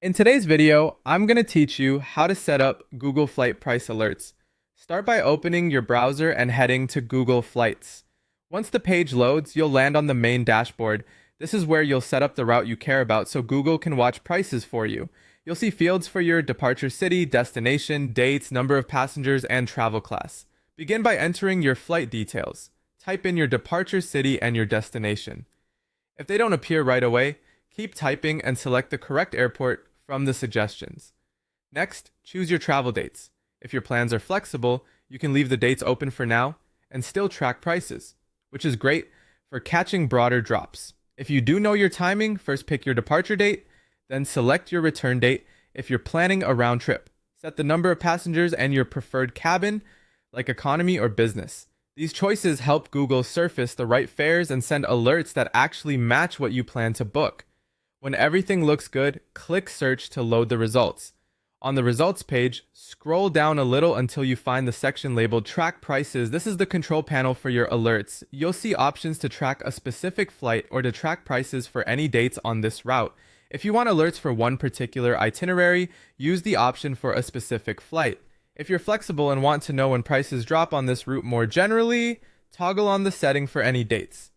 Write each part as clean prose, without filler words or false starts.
In today's video, I'm going to teach you how to set up Google Flight Price Alerts. Start by opening your browser and heading to Google Flights. Once the page loads, you'll land on the main dashboard. This is where you'll set up the route you care about so Google can watch prices for you. You'll see fields for your departure city, destination, dates, number of passengers, and travel class. Begin by entering your flight details. Type in your departure city and your destination. If they don't appear right away, keep typing and select the correct airport from the suggestions. Next, choose your travel dates. If your plans are flexible, you can leave the dates open for now and still track prices, which is great for catching broader drops. If you do know your timing, first pick your departure date, then select your return date if you're planning a round trip. Set the number of passengers and your preferred cabin, like economy or business. These choices help Google surface the right fares and send alerts that actually match what you plan to book. When everything looks good, click Search to load the results. On the results page, scroll down a little until you find the section labeled Track Prices. This is the control panel for your alerts. You'll see options to track a specific flight or to track prices for any dates on this route. If you want alerts for one particular itinerary, use the option for a specific flight. If you're flexible and want to know when prices drop on this route more generally, toggle on the setting for any dates.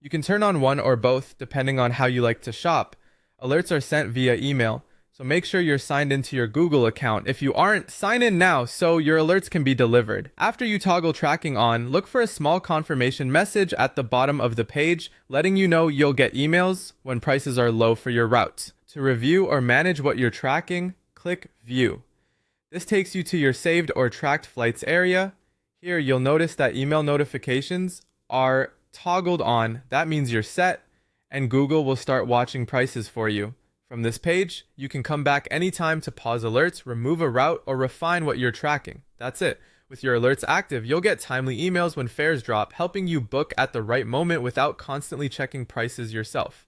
You can turn on one or both depending on how you like to shop. Alerts are sent via email, so make sure you're signed into your Google account. If you aren't, sign in now so your alerts can be delivered. After you toggle tracking on, look for a small confirmation message at the bottom of the page letting you know you'll get emails when prices are low for your route. To review or manage what you're tracking, click View. This takes you to your saved or tracked flights area. Here you'll notice that email notifications are toggled on. That means you're set, and Google will start watching prices for you. From this page, you can come back anytime to pause alerts, remove a route, or refine what you're tracking. That's it. With your alerts active, you'll get timely emails when fares drop, helping you book at the right moment without constantly checking prices yourself.